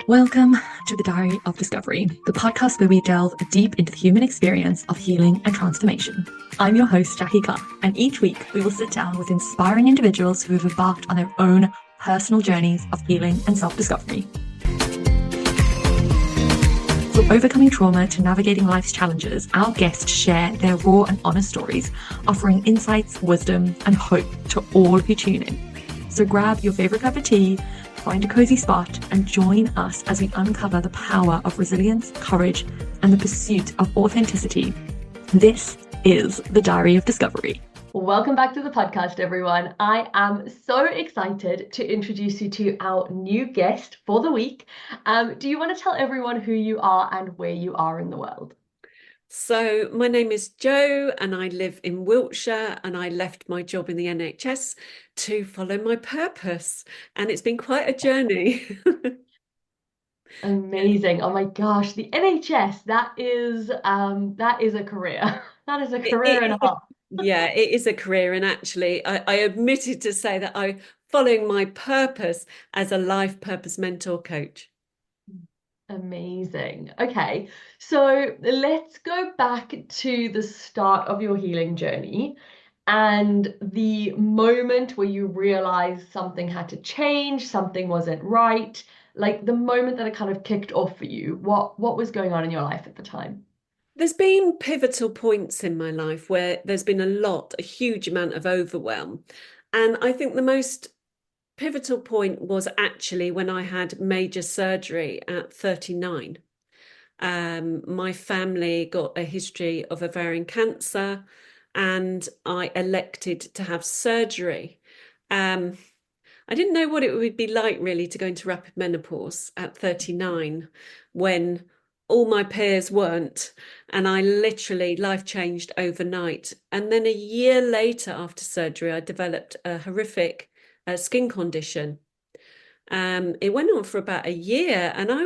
Welcome to the Diary of Discovery, the podcast where we delve deep into the human experience of healing and transformation. I'm your host, Jacky, and each week we will sit down with inspiring individuals who have embarked on their own personal journeys of healing and self-discovery. From overcoming trauma to navigating life's challenges, our guests share their raw and honest stories, offering insights, wisdom, and hope to all who tune in. So grab your favorite cup of tea, find a cozy spot, and join us as we uncover the power of resilience, courage, and the pursuit of authenticity. This is the Diary of Discovery. Welcome back to the podcast, everyone. I am so excited to introduce you to our new guest for the week. Do you want to tell everyone who you are and where you are in the world? So my name is Jo and I live in Wiltshire, and I left my job in the NHS to follow my purpose, and it's been quite a journey. Amazing. Oh my gosh, the NHS, that is a career. That is a career and a half. Yeah, it is a career, and actually I admitted to say that I'm following my purpose as a life purpose mentor coach. Amazing. Okay, so let's go back to the start of your healing journey and the moment where you realized something had to change, something wasn't right, like the moment that it kind of kicked off for you. What was going on in your life at the time? There's been pivotal points in my life where there's been a huge amount of overwhelm. And I think the most pivotal point was actually when I had major surgery at 39. My family got a history of ovarian cancer, and I elected to have surgery. Um, I didn't know what it would be like really to go into rapid menopause at 39 when all my peers weren't. And I literally, life changed overnight. And then a year later, after surgery, I developed a horrific skin condition. It went on for about a year, and I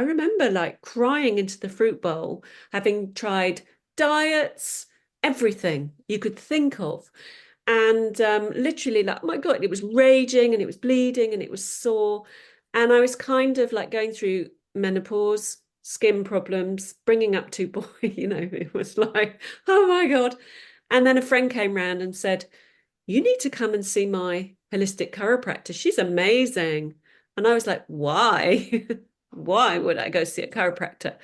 remember like crying into the fruit bowl, having tried diets, everything you could think of. And literally, like, oh my God, it was raging and it was bleeding and it was sore. And I was kind of like going through menopause, skin problems, bringing up two boys, it was like, oh my God. And then a friend came round and said, you need to come and see my holistic chiropractor. She's amazing. And I was like, why? Why would I go see a chiropractor?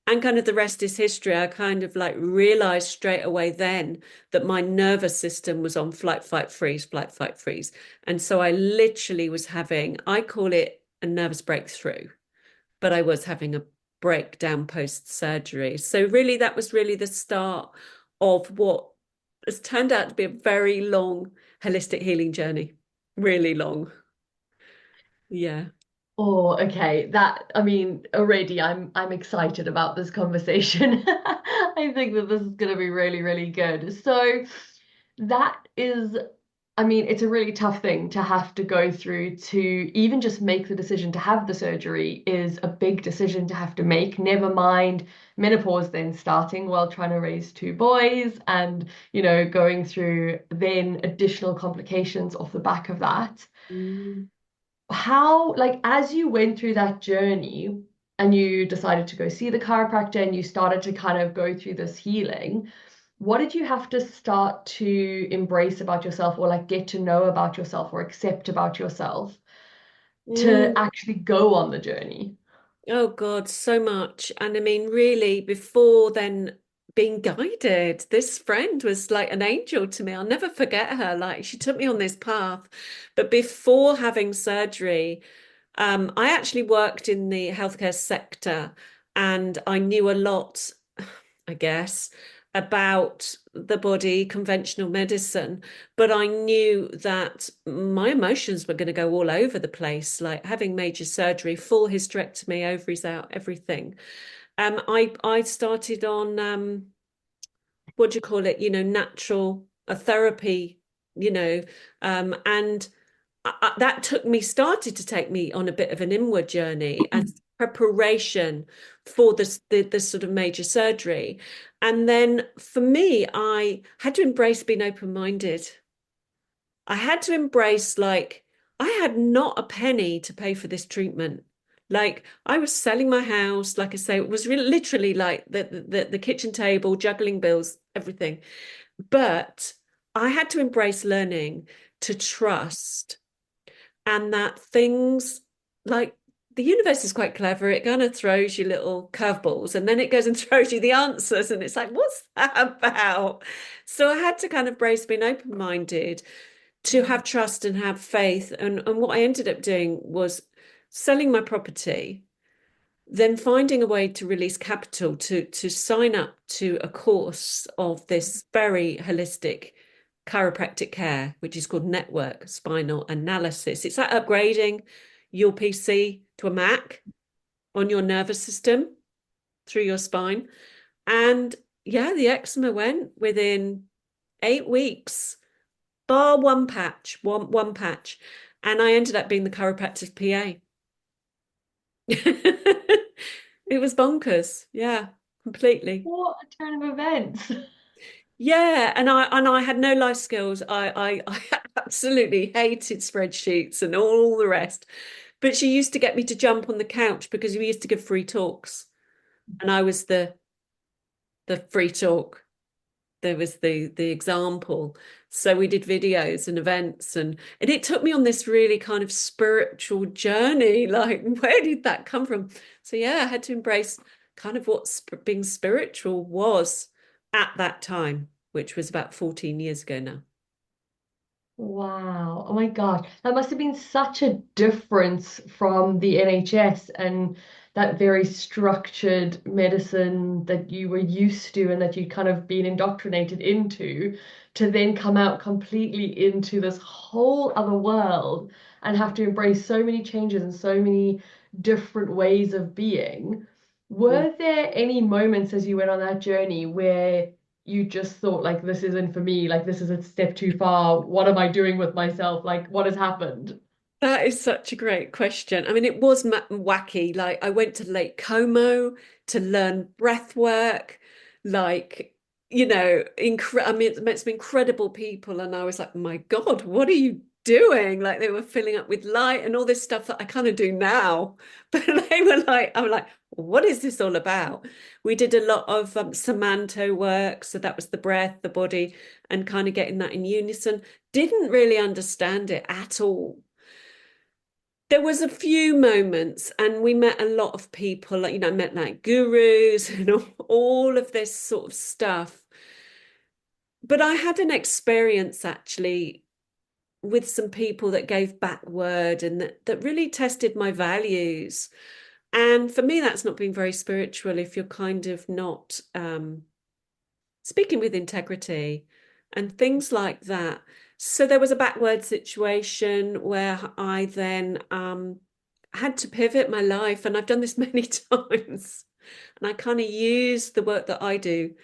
And kind of the rest is history. I kind of like realized straight away then that my nervous system was on flight, fight, freeze, flight, fight, freeze. And so I literally was having, I call it a nervous breakthrough, but I was having a breakdown post surgery. So really, that was really the start of what has turned out to be a very long holistic healing journey. Really long. Yeah. Oh, okay. I mean, already I'm excited about this conversation. I think that this is going to be really, really good. So that is, I mean, it's a really tough thing to have to go through. To even just make the decision to have the surgery is a big decision to have to make, never mind menopause then starting while trying to raise two boys and, going through then additional complications off the back of that. Mm. How, like, as you went through that journey and you decided to go see the chiropractor and you started to kind of go through this healing, what did you have to start to embrace about yourself, or like get to know about yourself or accept about yourself to Mm. actually go on the journey? Oh God, so much. And I mean, really, before then, being guided, this friend was like an angel to me. I'll never forget her. Like, she took me on this path. But before having surgery, I actually worked in the healthcare sector, and I knew a lot, I guess, about the body, conventional medicine, but I knew that my emotions were going to go all over the place, like having major surgery, full hysterectomy, ovaries out, everything. I started on what do you call it? Natural therapy, and that started to take me on a bit of an inward journey as preparation for the sort of major surgery. And then for me, I had to embrace being open-minded. I had to embrace, like, I had not a penny to pay for this treatment. Like I was selling my house, like I say, it was really literally like the kitchen table, juggling bills, everything. But I had to embrace learning to trust, and that things like the universe is quite clever. It kind of throws you little curveballs and then it goes and throws you the answers. And it's like, what's that about? So I had to kind of brace being open-minded to have trust and have faith. And what I ended up doing was selling my property, then finding a way to release capital to sign up to a course of this very holistic chiropractic care, which is called network spinal analysis. It's like upgrading your PC to a Mac on your nervous system through your spine. And yeah, the eczema went within 8 weeks, bar one patch, one patch. And I ended up being the chiropractic PA. It was bonkers. Yeah, completely. What a turn of events. Yeah, and I had no life skills. I absolutely hated spreadsheets and all the rest. But she used to get me to jump on the couch because we used to give free talks, and I was the free talk. There was the example. So we did videos and events, and it took me on this really kind of spiritual journey. Like, where did that come from? So yeah, I had to embrace kind of what being spiritual was at that time, which was about 14 years ago now. Wow. Oh my God. That must have been such a difference from the NHS and that very structured medicine that you were used to and that you'd kind of been indoctrinated into, to then come out completely into this whole other world and have to embrace so many changes and so many different ways of being. Mm. Were there any moments as you went on that journey where you just thought like this isn't for me, like this is a step too far, what am I doing with myself, like what has happened? That is such a great question. I mean, it was wacky. Like, I went to Lake Como to learn breath work. Like, I mean, it's met some incredible people, and I was like, my God, what are you doing? Like, they were filling up with light and all this stuff that I kind of do now. But they were like, I'm like, what is this all about? We did a lot of Samanto work. So that was the breath, the body, and kind of getting that in unison. Didn't really understand it at all. There was a few moments, and we met a lot of people, like, I met like gurus and all of this sort of stuff. But I had an experience actually with some people that gave back word and that really tested my values. And for me, that's not being very spiritual if you're kind of not speaking with integrity and things like that. So there was a backward situation where I then had to pivot my life, and I've done this many times. And I kind of use the work that I do,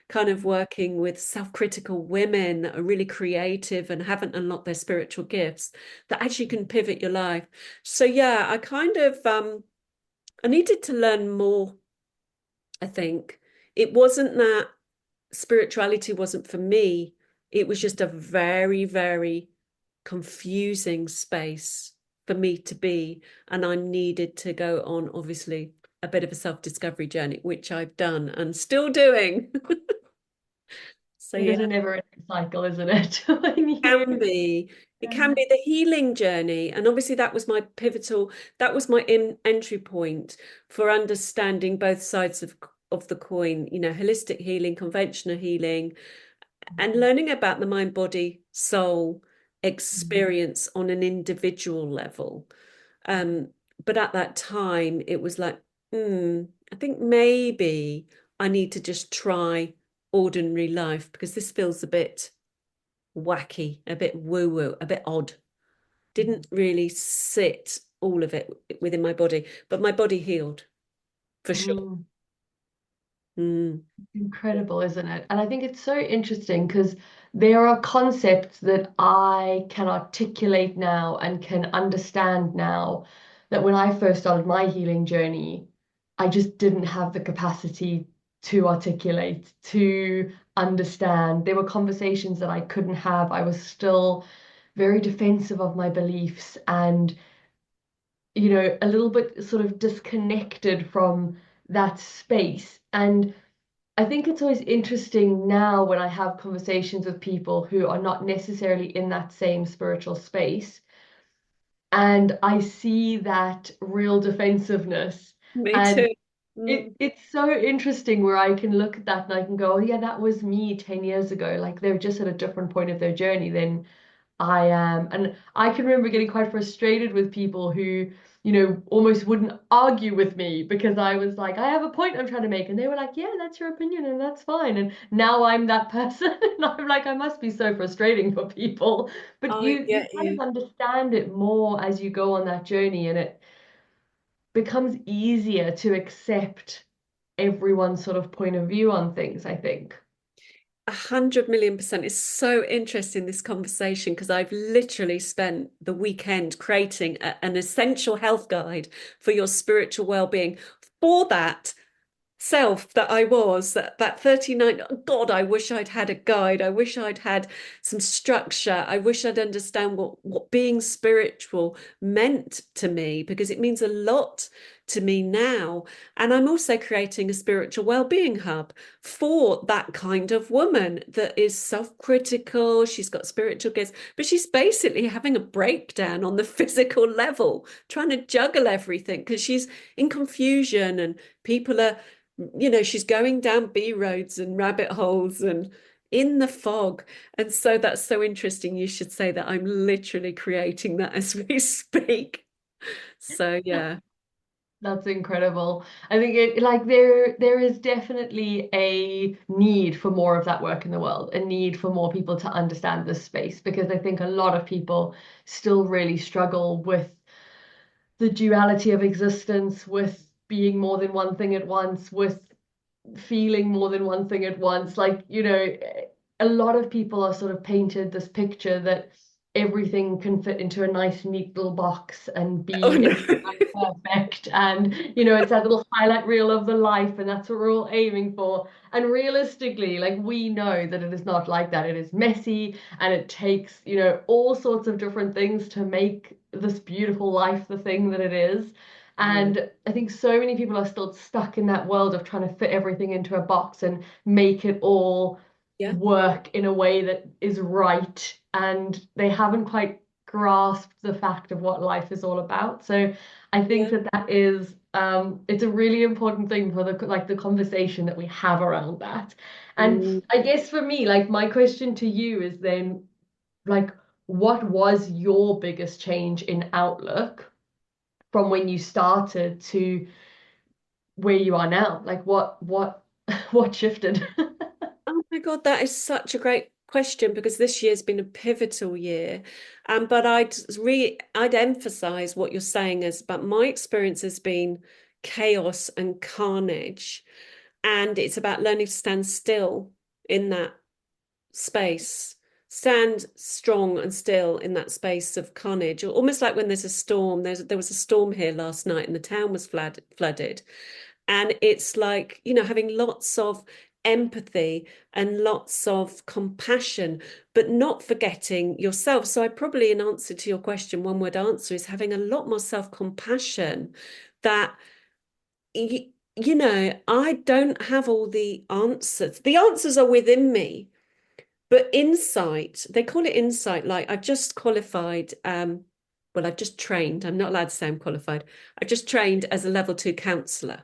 kind of working with self-critical women that are really creative and haven't unlocked their spiritual gifts, that actually can pivot your life. So yeah, I kind of I needed to learn more, I think. It wasn't that spirituality wasn't for me. It was just a very, very confusing space for me to be. And I needed to go on, obviously, a bit of a self-discovery journey, which I've done and still doing. So It is yeah, a never-ending cycle, isn't it? When can you be. It can yeah. be the healing journey. And obviously that was my pivotal, that was my entry point for understanding both sides of the coin, holistic healing, conventional healing, and learning about the mind, body, soul experience on an individual level. Um, but at that time, it was like, I think maybe I need to just try ordinary life because this feels a bit wacky, a bit woo-woo, a bit odd. Didn't really sit all of it within my body, but my body healed for sure. Mm. Mm. Incredible, isn't it? And I think it's so interesting because there are concepts that I can articulate now and can understand now that when I first started my healing journey, I just didn't have the capacity to articulate, to understand. There were conversations that I couldn't have. I was still very defensive of my beliefs, and you know, a little bit sort of disconnected from that space. And I think it's always interesting now when I have conversations with people who are not necessarily in that same spiritual space, and I see that real defensiveness. Me And too. it's so interesting where I can look at that and I can go, oh, yeah, that was me 10 years ago. Like they're just at a different point of their journey than I am. And I can remember getting quite frustrated with people who, you know, almost wouldn't argue with me because I was like, I have a point I'm trying to make. And they were like, yeah, that's your opinion and that's fine. And now I'm that person. And I'm like, I must be so frustrating for people. But I you get kind of you. understand it more as you go on that journey, and it becomes easier to accept everyone's sort of point of view on things, I think. 100 million%. It's so interesting, this conversation, because I've literally spent the weekend creating an essential health guide for your spiritual well-being. For that self that I was, that 39, oh God, I wish I'd had a guide. I wish I'd had some structure. I wish I'd understand what being spiritual meant to me, because it means a lot to me now. And I'm also creating a spiritual well-being hub for that kind of woman that is self-critical. She's got spiritual gifts, but she's basically having a breakdown on the physical level, trying to juggle everything because she's in confusion, and people are, she's going down B roads and rabbit holes and in the fog. And so that's so interesting. You should say that. I'm literally creating that as we speak. So yeah. That's incredible. I think it like there is definitely a need for more of that work in the world, a need for more people to understand this space, because I think a lot of people still really struggle with the duality of existence, with being more than one thing at once, with feeling more than one thing at once. Like, you know, a lot of people are sort of painted this picture that everything can fit into a nice, neat little box and Oh be no. Instagram perfect. And, you know, it's that little highlight reel of the life, and that's what we're all aiming for. And realistically, like, we know that it is not like that. It is messy, and it takes, you know, all sorts of different things to make this beautiful life the thing that it is. Yeah. And I think so many people are still stuck in that world of trying to fit everything into a box and make it all Yeah. work in a way that is right. And they haven't quite grasped the fact of what life is all about. So I think Yeah. that that is it's a really important thing for the conversation that we have around that. And Mm. I guess for me, like my question to you is then like, what was your biggest change in outlook from when you started to where you are now? Like what what shifted? Oh my God, that is such a great question, because this year's been a pivotal year. But I'd emphasize what you're saying is, but my experience has been chaos and carnage. And it's about learning to stand still in that space, stand strong and still in that space of carnage. Almost like when there's a storm. There was a storm here last night and the town was flooded. And it's like, having lots of empathy and lots of compassion, but not forgetting yourself. So I probably, in answer to your question, one word answer is having a lot more self-compassion, that I don't have all the answers. The answers are within me, but insight, they call it insight. Like I've just qualified, well, I've just trained. I'm not allowed to say I'm qualified. I just trained as a level 2 counsellor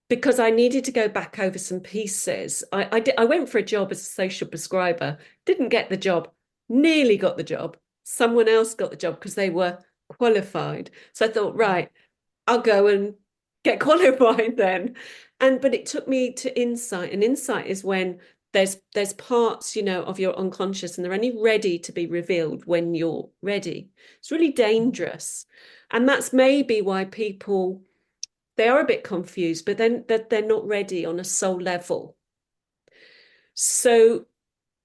because I needed to go back over some pieces. I went for a job as a social prescriber, didn't get the job, nearly got the job. Someone else got the job because they were qualified. So I thought, right, I'll go and get qualified then. But it took me to insight. And insight is when there's parts, of your unconscious, and they're only ready to be revealed when you're ready. It's really dangerous. And that's maybe why people, they are a bit confused, but then that they're not ready on a soul level. So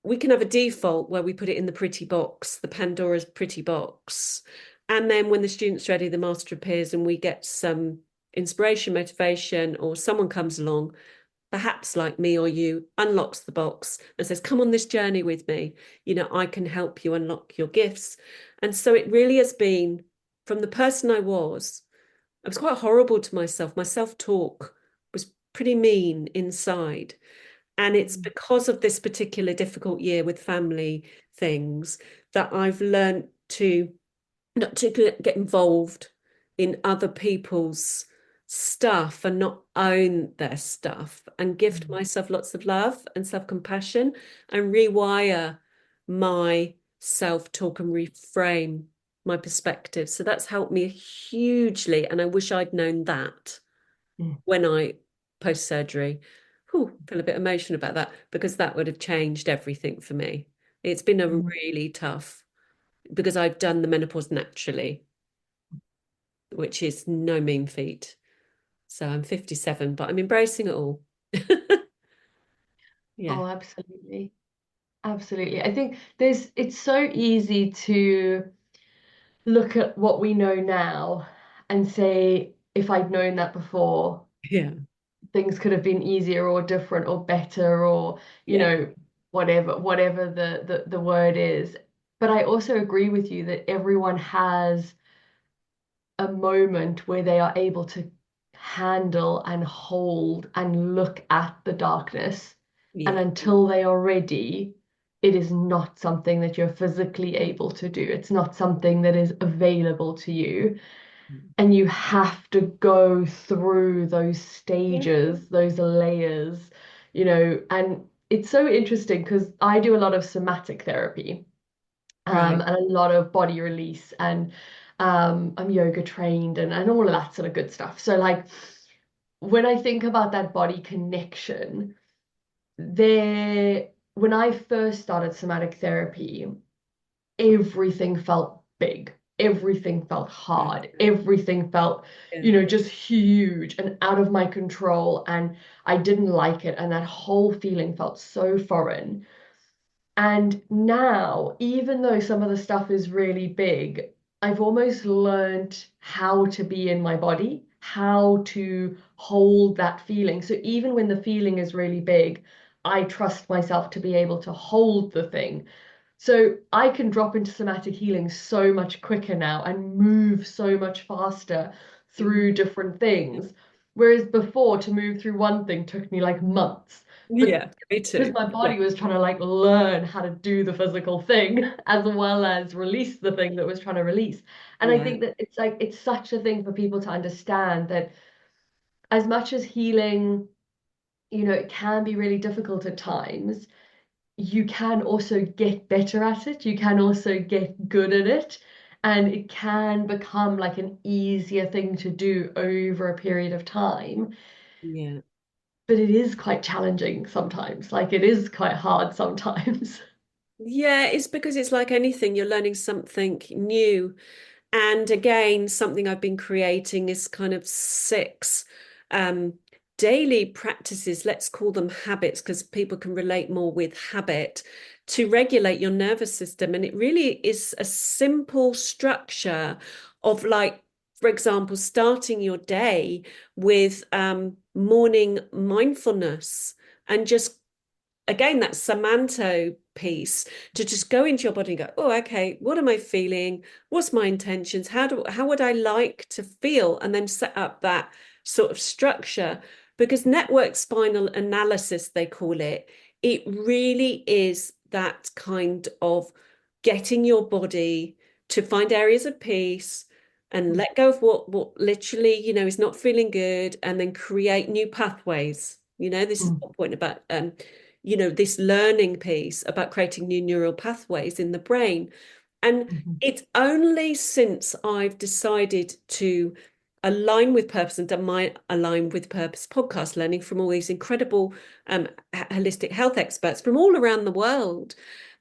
we can have a default where we put it in the pretty box, the Pandora's pretty box. And then when the student's ready, the master appears and we get some inspiration, motivation, or someone comes along, perhaps like me or you, unlocks the box and says, come on this journey with me. I can help you unlock your gifts. And so it really has been from the person I was quite horrible to myself. My self-talk was pretty mean inside. And it's because of this particular difficult year with family things that I've learned to not to get involved in other people's stuff and not own their stuff, and gift myself lots of love and self-compassion and rewire my self-talk and reframe my perspective. So that's helped me hugely. And I wish I'd known that when I post-surgery. Feel a bit emotional about that because that would have changed everything for me. It's been a really tough, because I've done the menopause naturally, which is no mean feat. So I'm 57, but I'm embracing it all. Yeah. Oh, absolutely. Absolutely. I think it's so easy to look at what we know now and say, if I'd known that before, Yeah. things could have been easier or different or better or, Yeah. whatever the word is. But I also agree with you that everyone has a moment where they are able to handle and hold and look at the darkness. And Yeah. until they are ready, it is not something that you're physically able to do. It's not something that is available to you. And you have to go through those Yeah. stages, those layers, and it's so interesting because I do a lot of somatic therapy, Right. and a lot of body release, and I'm yoga trained and all of that sort of good stuff. So like when I think about that body connection, when I first started somatic therapy, everything felt big. Everything felt hard. Everything felt, Yeah. just huge and out of my control. And I didn't like it. And that whole feeling felt so foreign. And now, even though some of the stuff is really big, I've almost learned how to be in my body, how to hold that feeling. So even when the feeling is really big, I trust myself to be able to hold the thing. So I can drop into somatic healing so much quicker now and move so much faster through different things. Whereas before, to move through one thing took me like months. But Yeah. Me because too. my Yeah. body was trying to like learn how to do the physical thing as well as release the thing that was trying to release. And I Yeah. think that it's such a thing for people to understand that as much as healing, it can be really difficult at times, you can also get better at it. You can also get good at it. And it can become like an easier thing to do over a period of time. Yeah. But it is quite challenging sometimes. Like it is quite hard sometimes. Yeah, it's because it's like anything, you're learning something new. And again, something I've been creating is kind of 6 um, daily practices, let's call them habits, because people can relate more with habit, to regulate your nervous system. And it really is a simple structure of, like, for example, starting your day with morning mindfulness, and just again, that Samanto piece, to just go into your body and go, oh, okay, what am I feeling? What's my intentions? How would I like to feel? And then set up that sort of structure. Because network spinal analysis, they call it, it really is that kind of getting your body to find areas of peace and let go of what literally, is not feeling good, and then create new pathways. This is the point about this learning piece about creating new neural pathways in the brain. And it's only since I've decided to align with purpose and done my Align with Purpose podcast, learning from all these incredible holistic health experts from all around the world,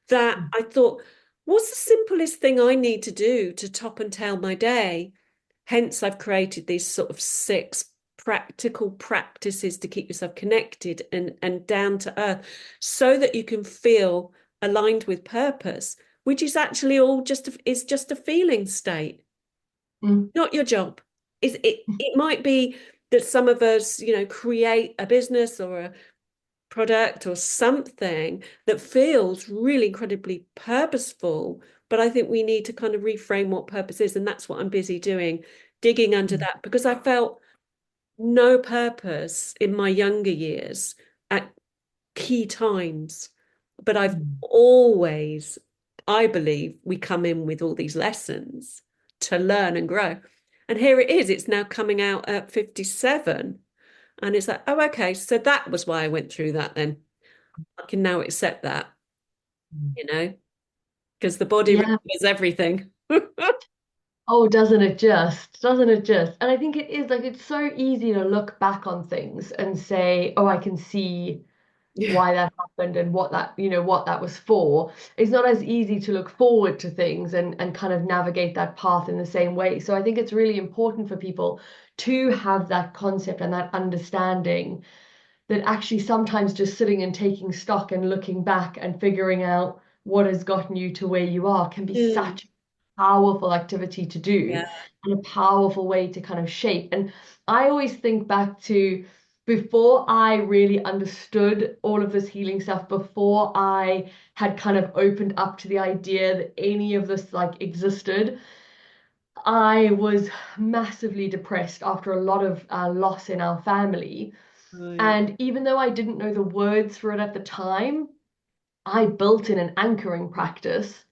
that I thought, what's the simplest thing I need to do to top and tail my day? Hence, I've created these sort of 6 practical practices to keep yourself connected and down to earth, so that you can feel aligned with purpose, which is actually all just a feeling state, not your job. It might be that some of us, create a business or a product or something that feels really incredibly purposeful, but I think we need to kind of reframe what purpose is. And that's what I'm busy doing, digging under that, because I felt no purpose in my younger years at key times. But I've always, I believe, we come in with all these lessons to learn and grow. And here it is, it's now coming out at 57. And it's like, oh, okay, so that was why I went through that then. I can now accept that, you know, because the body Yeah. remembers everything. Oh, doesn't it just? Doesn't it just? And I think it is like it's so easy to look back on things and say, oh, I can see Yeah. why that happened and what that, what that was for. It's not as easy to look forward to things and kind of navigate that path in the same way. So I think it's really important for people to have that concept and that understanding that actually sometimes just sitting and taking stock and looking back and figuring out what has gotten you to where you are can be Mm. such a powerful activity to do Yeah. and a powerful way to kind of shape. And I always think back to before I really understood all of this healing stuff, before I had kind of opened up to the idea that any of this like existed, I was massively depressed after a lot of loss in our family. Right. And even though I didn't know the words for it at the time, I built in an anchoring practice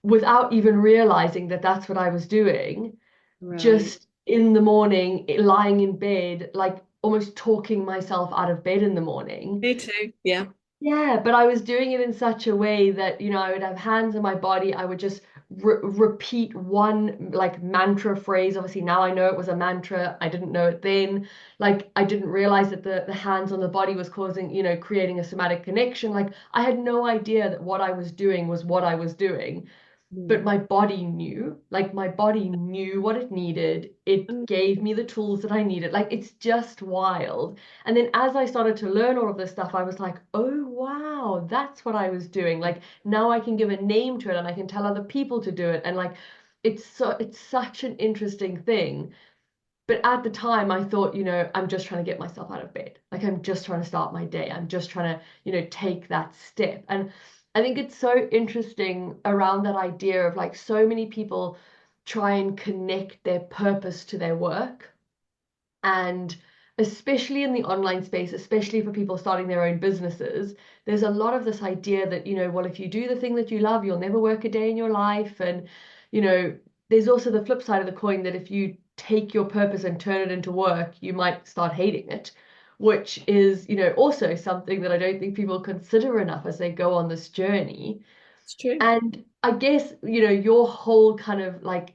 without even realizing that that's what I was doing. Right. Just in the morning, lying in bed, like almost talking myself out of bed in the morning. Me too. Yeah. Yeah, but I was doing it in such a way that, I would have hands on my body. I would just repeat one like mantra phrase. Obviously, now I know it was a mantra. I didn't know it then. Like, I didn't realize that the hands on the body was causing, creating a somatic connection. Like, I had no idea that what I was doing was what I was doing, but Mm. my body knew, like my body knew what it needed. It And gave me the tools that I needed. Like it's just wild. And then as I started to learn all of this stuff, I was like, oh wow, that's what I was doing. Like now I can give a name to it and I can tell other people to do it. And like it's such an interesting thing. But at the time, I thought, I'm just trying to get myself out of bed. Like, I'm just trying to start my day. I'm just trying to, take that step. And I think it's so interesting around that idea of like so many people try and connect their purpose to their work. And especially in the online space, especially for people starting their own businesses, there's a lot of this idea that, well, if you do the thing that you love, you'll never work a day in your life. And, you know, there's also the flip side of the coin that if you take your purpose and turn it into work, you might start hating it, which is, also something that I don't think people consider enough as they go on this journey. it's true. And I guess, your whole kind of like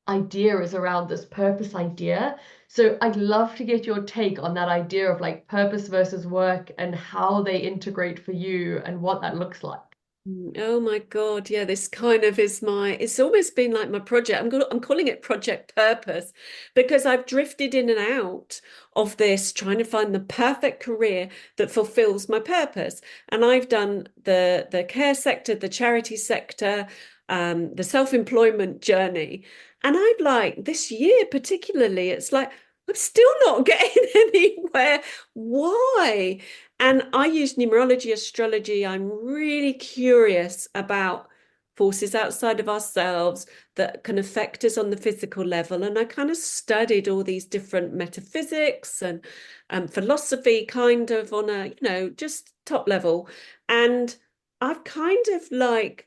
idea is around this purpose idea. So I'd love to get your take on that idea of like purpose versus work and how they integrate for you and what that looks like. Oh my God. Yeah, this kind of is it's almost been like my project. I'm calling it Project Purpose because I've drifted in and out of this, trying to find the perfect career that fulfills my purpose. And I've done the care sector, the charity sector, the self-employment journey. And I'd like this year particularly, it's like I'm still not getting anywhere. Why? And I use numerology, astrology. I'm really curious about forces outside of ourselves that can affect us on the physical level. And I kind of studied all these different metaphysics and philosophy kind of on a, just top level. And I've kind of like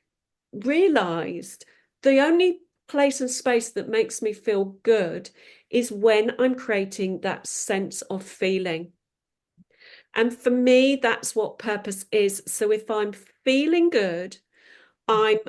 realized the only place and space that makes me feel good is when I'm creating that sense of feeling. And for me, that's what purpose is. So if I'm feeling good, I'm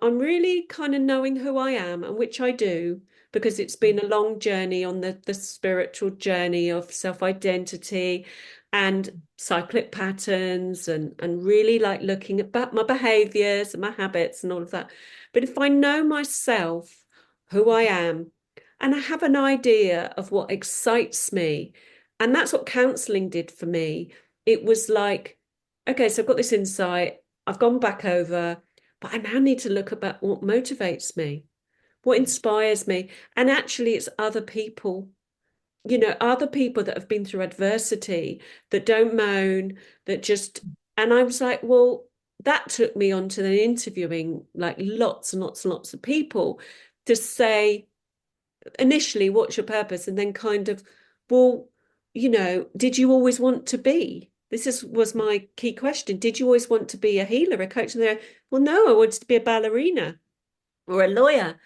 really kind of knowing who I am, and which I do, because it's been a long journey on the spiritual journey of self-identity and cyclic patterns and really like looking at my behaviors and my habits and all of that. But if I know myself, who I am, and I have an idea of what excites me, and that's what counseling did for me. It was like, okay, so I've got this insight, I've gone back over, but I now need to look about what motivates me, what inspires me. And actually, it's other people, other people that have been through adversity, that don't moan, that just, and I was like, well, that took me on to then interviewing like lots and lots and lots of people to say, initially, what's your purpose? And then kind of, well, did you always want to be? Was my key question. Did you always want to be a healer, a coach? And they're, well, no, I wanted to be a ballerina or a lawyer.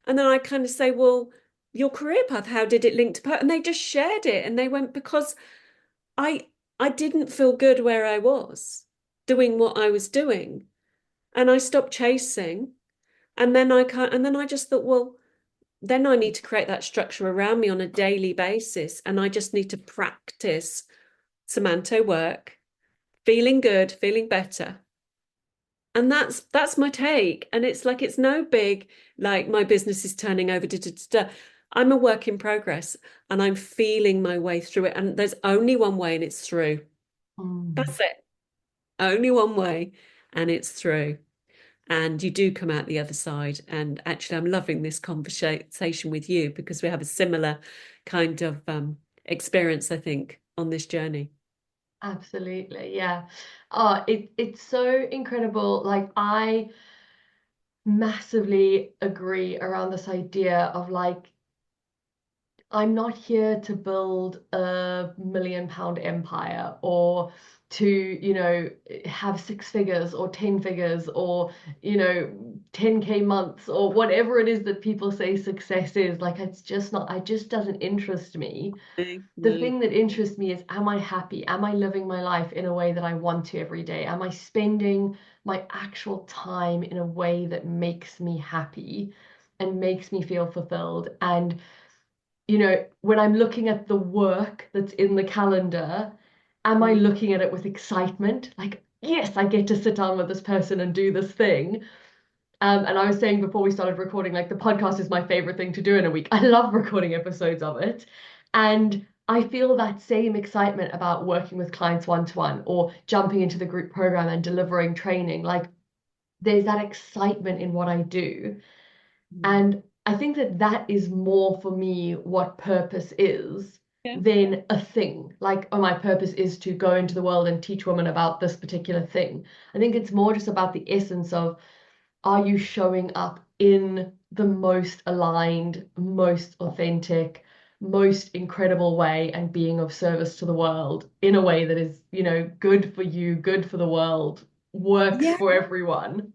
And then I kind of say, well, your career path, how did it link to purpose? And they just shared it. And they went, because I I didn't feel good where I was doing what I was doing. And I stopped chasing. And then I just thought, well, then I need to create that structure around me on a daily basis. And I just need to practice Samanto work, feeling good, feeling better. And that's my take. And it's like it's no big, like my business is turning over. Da, da, da, da. I'm a work in progress and I'm feeling my way through it. And there's only one way, and it's through. That's it. Only one way, and it's through. And you do come out the other side. And actually, I'm loving this conversation with you because we have a similar kind of experience, I think, on this journey. Absolutely, yeah. It's so incredible. Like, I massively agree around this idea of like, I'm not here to build a £1 million empire or to, have 6 figures or 10 figures or, 10K months or whatever it is that people say success is. Like, it's just not, it just doesn't interest me. No, The no. thing that interests me is, am I happy? Am I living my life in a way that I want to every day? Am I spending my actual time in a way that makes me happy and makes me feel fulfilled? And when I'm looking at the work that's in the calendar, am I looking at it with excitement? Like, yes, I get to sit down with this person and do this thing. And I was saying before we started recording, like, the podcast is my favorite thing to do in a week. I love recording episodes of it. And I feel that same excitement about working with clients one-to-one or jumping into the group program and delivering training. Like, there's that excitement in what I do. And I think that that is more for me what purpose is Yeah. than a thing. Like, oh, my purpose is to go into the world and teach women about this particular thing. I think it's more just about the essence of, are you showing up in the most aligned, most authentic, most incredible way and being of service to the world in a way that is, good for you, good for the world, works Yeah. for everyone.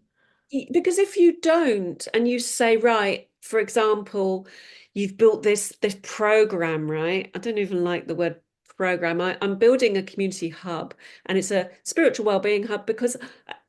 Because if you don't, and you say, right, for example, you've built this program, right? I don't even like the word program. I'm building a community hub, and it's a spiritual well-being hub because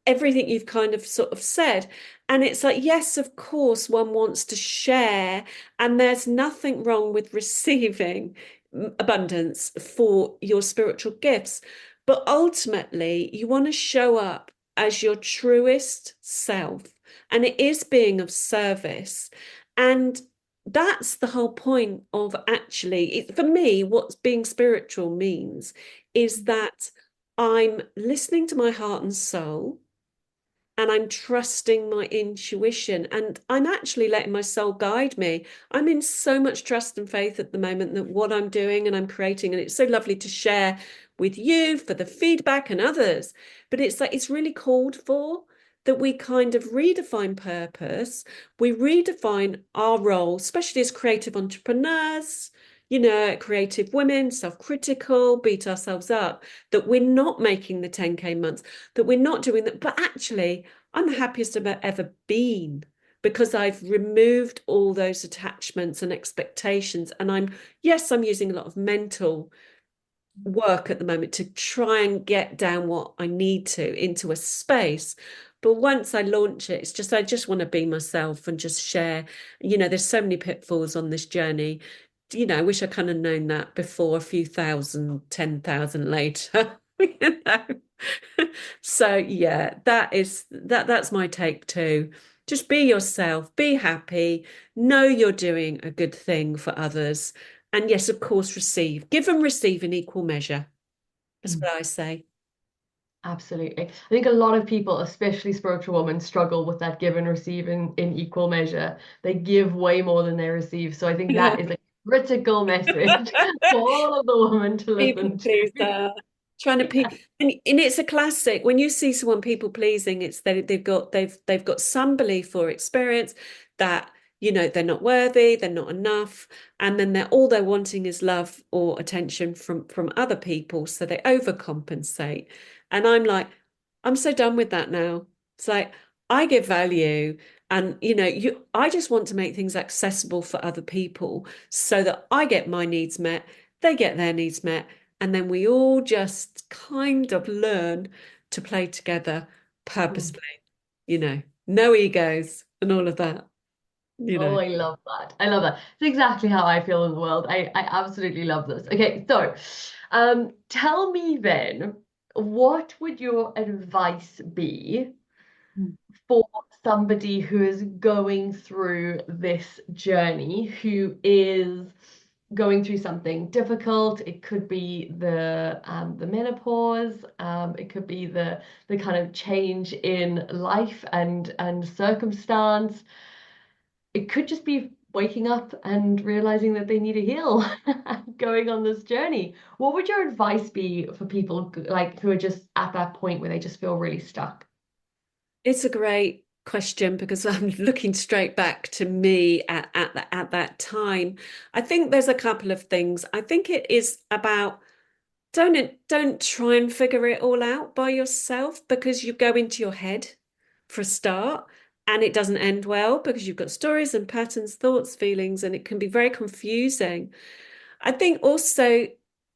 everything you've kind of sort of said. And it's like, yes, of course, one wants to share, and there's nothing wrong with receiving abundance for your spiritual gifts. But ultimately, you want to show up as your truest self, and it is being of service. And that's the whole point of actually, for me, what being spiritual means is that I'm listening to my heart and soul, and I'm trusting my intuition, and I'm actually letting my soul guide me. I'm in so much trust and faith at the moment that what I'm doing and I'm creating, and it's so lovely to share with you for the feedback and others. But it's like it's really called for that we kind of redefine purpose, we redefine our role, especially as creative entrepreneurs, creative women, self-critical, beat ourselves up, that we're not making the 10K months, that we're not doing that. But actually, I'm the happiest I've ever been because I've removed all those attachments and expectations. And yes, I'm using a lot of mental work at the moment to try and get down what I need to into a space. But once I launch it, it's just, I just want to be myself and just share. There's so many pitfalls on this journey. I wish I kind of known that before, a few thousand, 10,000 later. you know. So yeah, that's my take too. Just be yourself, be happy, know you're doing a good thing for others. And yes, of course, receive. Give and receive in equal measure. That's what I say. Absolutely. I think a lot of people, especially spiritual women, struggle with that give and receive in equal measure. They give way more than they receive. So I think Yeah. that is a critical message for all of the women to People listen to. pleaser. trying to and it's a classic. When you see someone people pleasing, it's that they've got some belief or experience that, you know, they're not worthy, they're not enough, and then all they're wanting is love or attention from other people, so they overcompensate. And I'm like, I'm so done with that now. It's like, I give value, and you know, I just want to make things accessible for other people so that I get my needs met, they get their needs met, and then we all just kind of learn to play together purposefully, you know, no egos and all of that, you Oh, know. I love that. I love that. It's exactly how I feel in the world. I absolutely love this. Okay, so tell me then, what would your advice be for somebody who is going through this journey, who is going through something difficult? It could be the menopause, it could be the kind of change in life and circumstance. It could just be waking up and realizing that they need to heal, going on this journey. What would your advice be for people like who are just at that point where they just feel really stuck? It's a great question because I'm looking straight back to me at that time. I think there's a couple of things. I think it is about don't try and figure it all out by yourself, because you go into your head for a start, and it doesn't end well because you've got stories and patterns, thoughts, feelings, and it can be very confusing. I think also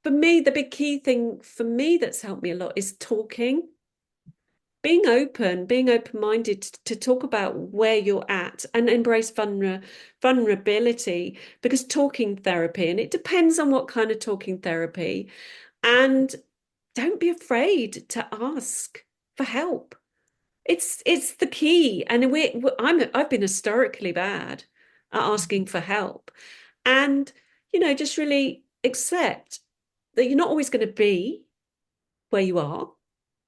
for me, the big key thing for me that's helped me a lot is talking, being open-minded to talk about where you're at and embrace vulnerability, because talking therapy, and it depends on what kind of talking therapy, and don't be afraid to ask for help. It's the key. And I've been historically bad at asking for help. And, you know, just really accept that you're not always going to be where you are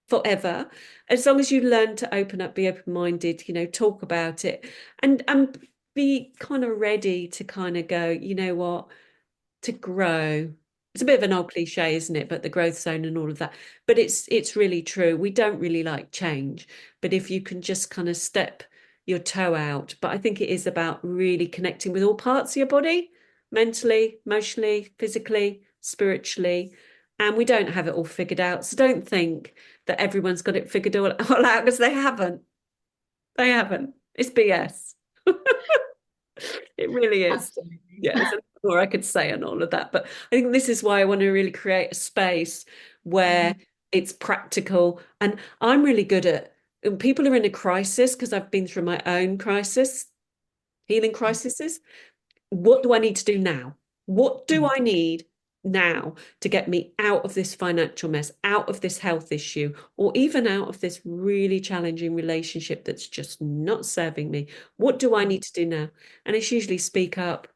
forever, as long as you learn to open up, be open-minded, you know, talk about it, and be kind of ready to kind of go, you know what, to grow. It's a bit of an old cliche, isn't it? But the growth zone and all of that. But it's really true. We don't really like change, but if you can just kind of step your toe out. But I think it is about really connecting with all parts of your body, mentally, emotionally, physically, spiritually. And we don't have it all figured out. So don't think that everyone's got it figured all out, because they haven't. They haven't. It's BS. It really is. Absolutely. Yeah, there's more I could say on all of that. But I think this is why I want to really create a space where it's practical. And I'm really good at when people are in a crisis, because I've been through my own crisis, healing crises. What do I need to do now? What do I need now to get me out of this financial mess, out of this health issue, or even out of this really challenging relationship that's just not serving me? What do I need to do now? And it's usually speak up,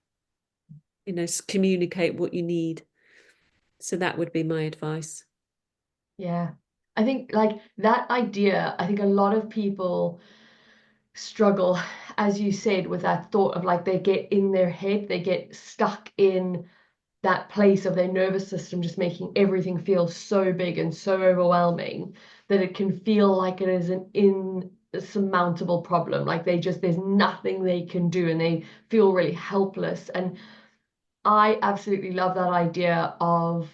you know, communicate what you need. So that would be my advice. Yeah. I think like that idea, I think a lot of people struggle, as you said, with that thought of like they get in their head, they get stuck in that place of their nervous system just making everything feel so big and so overwhelming that it can feel like it is an insurmountable problem. Like there's nothing they can do and they feel really helpless. And I absolutely love that idea of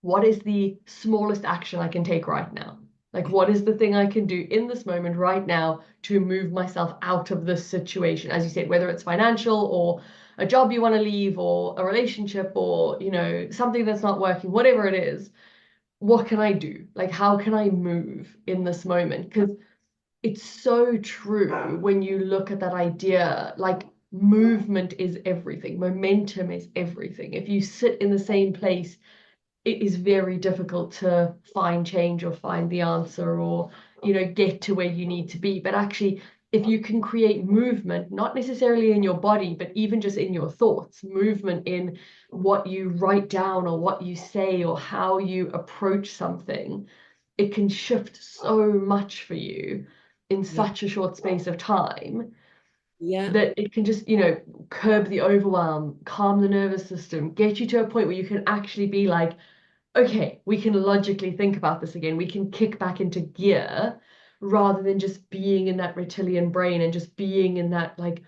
what is the smallest action I can take right now? Like, what is the thing I can do in this moment right now to move myself out of this situation? As you said, whether it's financial or a job you want to leave or a relationship or, you know, something that's not working, whatever it is, what can I do? Like, how can I move in this moment? Because it's so true when you look at that idea, like, movement is everything, momentum is everything. If you sit in the same place, it is very difficult to find change or find the answer or, you know, get to where you need to be. But actually, if you can create movement, not necessarily in your body, but even just in your thoughts, movement in what you write down or what you say or how you approach something, it can shift so much for you in Yeah. such a short space of time Yeah. that it can just, you know, curb the overwhelm, calm the nervous system, get you to a point where you can actually be like, okay, we can logically think about this again. We can kick back into gear rather than just being in that reptilian brain and just being in that like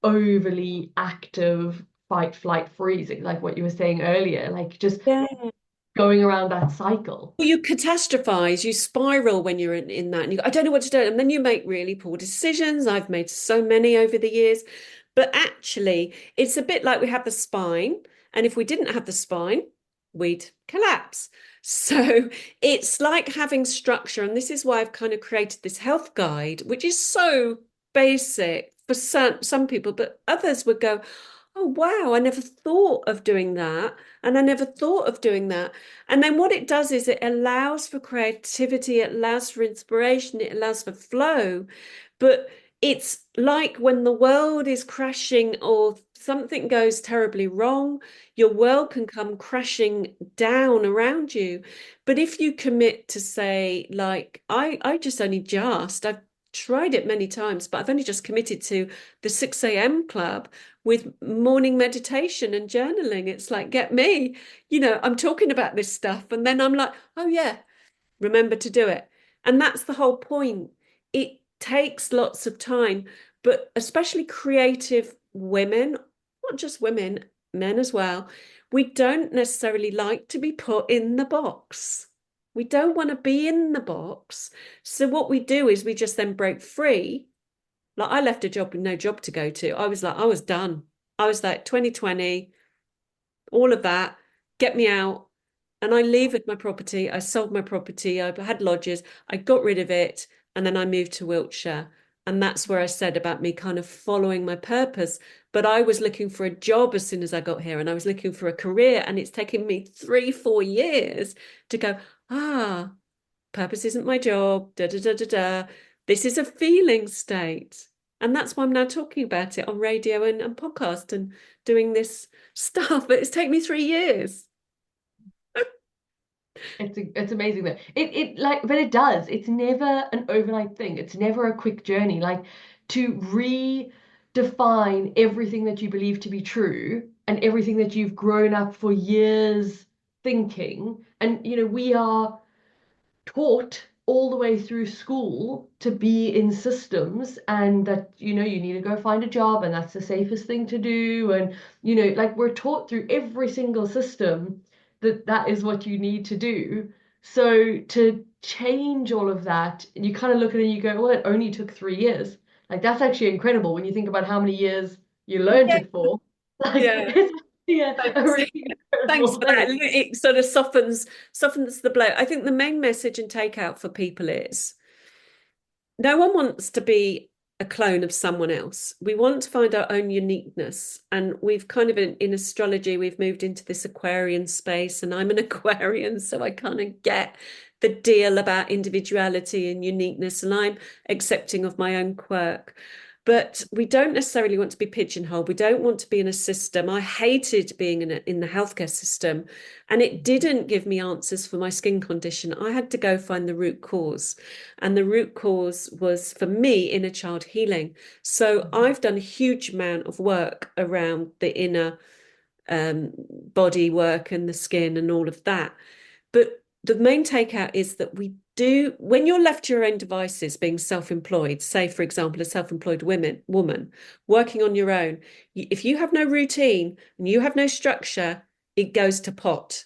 overly active fight, flight, freezing, like what you were saying earlier, like just Yeah. going around that cycle. Well, you catastrophize, you spiral when you're in that, and you go, I don't know what to do. And then you make really poor decisions. I've made so many over the years. But actually, it's a bit like we have the spine. And if we didn't have the spine, we'd collapse. So it's like having structure. And this is why I've kind of created this health guide, which is so basic for some people, but others would go, oh, wow, I never thought of doing that. And I never thought of doing that. And then what it does is it allows for creativity, it allows for inspiration, it allows for flow. But it's like when the world is crashing or something goes terribly wrong, your world can come crashing down around you. But if you commit to say, like, I just only just, I've tried it many times, but I've only just committed to the 6 a.m. club with morning meditation and journaling. It's like, get me, I'm talking about this stuff. And then I'm like, oh, yeah, remember to do it. And that's the whole point. It takes lots of time, but especially creative women, not just women, men as well, we don't necessarily like to be put in the box. We don't want to be in the box. So what we do is we just then break free. Like I left a job with no job to go to. I was like, I was done. I was like 2020, all of that, get me out. And I levered my property. I sold my property. I had lodgers. I got rid of it. And then I moved to Wiltshire. And that's where I said about me kind of following my purpose. But I was looking for a job as soon as I got here and I was looking for a career. And it's taken me 3, 4 years to go, purpose isn't my job. Da, da, da, da, da. This is a feeling state. And that's why I'm now talking about it on radio and podcast and doing this stuff. But it's taken me 3 years. It's amazing that it like, but it does. It's never an overnight thing. It's never a quick journey. Like to redefine everything that you believe to be true and everything that you've grown up for years thinking. And we are taught all the way through school to be in systems and that you need to go find a job and that's the safest thing to do, and like we're taught through every single system that that is what you need to do. So to change all of that, you kind of look at it and you go, well, it only took 3 years. Like that's actually incredible when you think about how many years you learned Yeah. it for. Like Yeah. it's a Thanks. really Thanks incredible for that. thing. It sort of softens the blow. I think the main message and takeout for people is no one wants to be a clone of someone else. We want to find our own uniqueness. And we've kind of in astrology, we've moved into this Aquarian space, and I'm an Aquarian, so I kind of get the deal about individuality and uniqueness, and I'm accepting of my own quirk. But we don't necessarily want to be pigeonholed. We don't want to be in a system. I hated being in the healthcare system, and it didn't give me answers for my skin condition. I had to go find the root cause. And the root cause was, for me, inner child healing. So I've done a huge amount of work around the inner body work and the skin and all of that. But the main takeout is that we do, when you're left to your own devices, being self-employed, say, for example, a self-employed woman working on your own, if you have no routine and you have no structure, it goes to pot.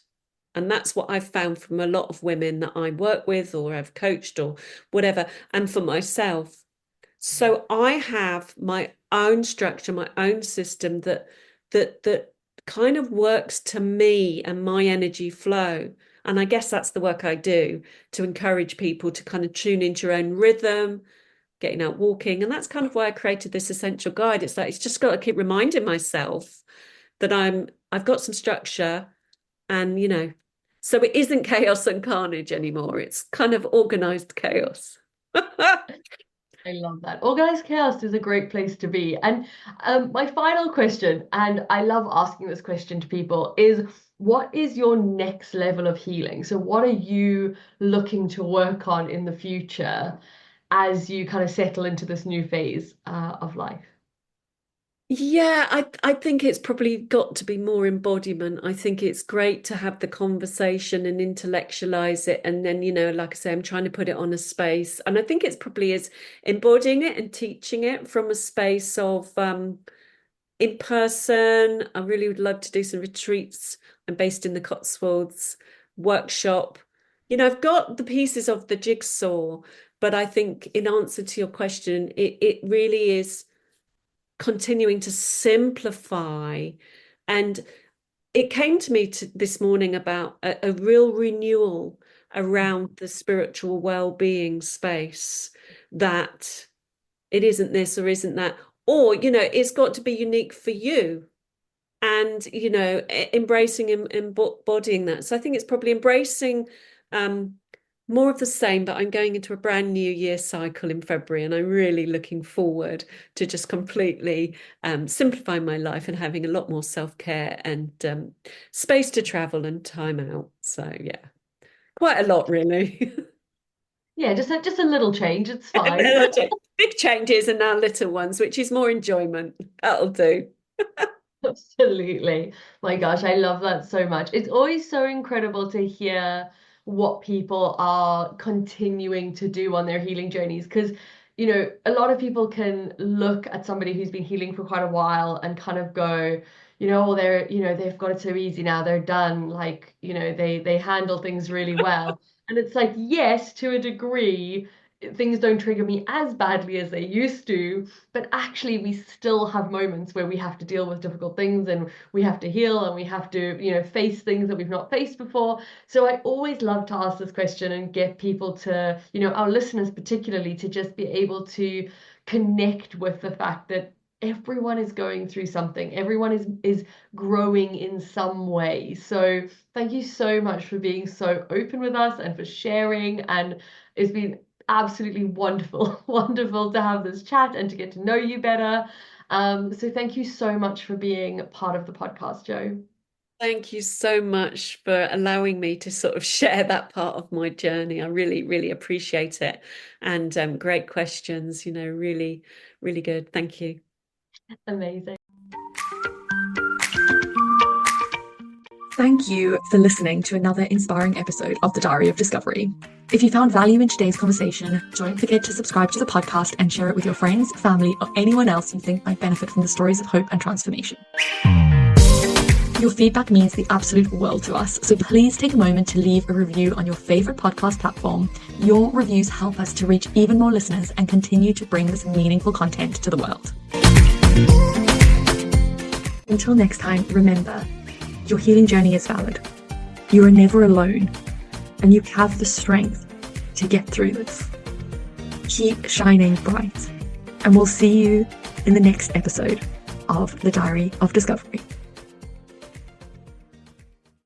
And that's what I've found from a lot of women that I work with or have coached or whatever, and for myself. So I have my own structure, my own system that kind of works to me and my energy flow. And I guess that's the work I do, to encourage people to kind of tune into your own rhythm, getting out walking. And that's kind of why I created this essential guide. It's like it's just got to keep reminding myself that I've got some structure, and so it isn't chaos and carnage anymore. It's kind of organized chaos. I love that. Organized chaos is a great place to be. And my final question, and I love asking this question to people, is what is your next level of healing? So, what are you looking to work on in the future as you kind of settle into this new phase of life? Yeah, I think it's probably got to be more embodiment. I think it's great to have the conversation and intellectualize it. And then, like I say, I'm trying to put it on a space. And I think it's probably is embodying it and teaching it from a space of in person. I really would love to do some retreats. I'm based in the Cotswolds, workshop. I've got the pieces of the jigsaw, but I think in answer to your question, it really is continuing to simplify. And it came to me this morning about a real renewal around the spiritual well-being space, that it isn't this or isn't that, or it's got to be unique for you, and embracing and embodying that. So I think it's probably embracing more of the same, but I'm going into a brand new year cycle in February, and I'm really looking forward to just completely simplifying my life and having a lot more self-care and space to travel and time out. So yeah, quite a lot really. Yeah, just a little change. It's fine. Big changes and now little ones, which is more enjoyment. That'll do. Absolutely. My gosh, I love that so much. It's always so incredible to hear what people are continuing to do on their healing journeys, because, a lot of people can look at somebody who's been healing for quite a while and kind of go, oh, they've got it so easy now, they're done. Like, they handle things really well. And it's like, yes, to a degree, things don't trigger me as badly as they used to, but actually we still have moments where we have to deal with difficult things, and we have to heal, and we have to face things that we've not faced before. So I always love to ask this question and get people to, our listeners particularly, to just be able to connect with the fact that everyone is going through something, everyone is growing in some way. So thank you so much for being so open with us and for sharing, and it's been absolutely wonderful, wonderful to have this chat and to get to know you better. So thank you so much for being part of the podcast, Jo. Thank you so much for allowing me to sort of share that part of my journey. I really, really appreciate it. And great questions, really, really good. Thank you. Amazing. Thank you for listening to another inspiring episode of the Diary of Discovery. If you found value in today's conversation, don't forget to subscribe to the podcast and share it with your friends, family, or anyone else you think might benefit from the stories of hope and transformation. Your feedback means the absolute world to us, so please take a moment to leave a review on your favorite podcast platform. Your reviews help us to reach even more listeners and continue to bring this meaningful content to the world. Until next time, remember, your healing journey is valid. You are never alone, and you have the strength to get through this. Keep shining bright, and we'll see you in the next episode of the Diary of Discovery.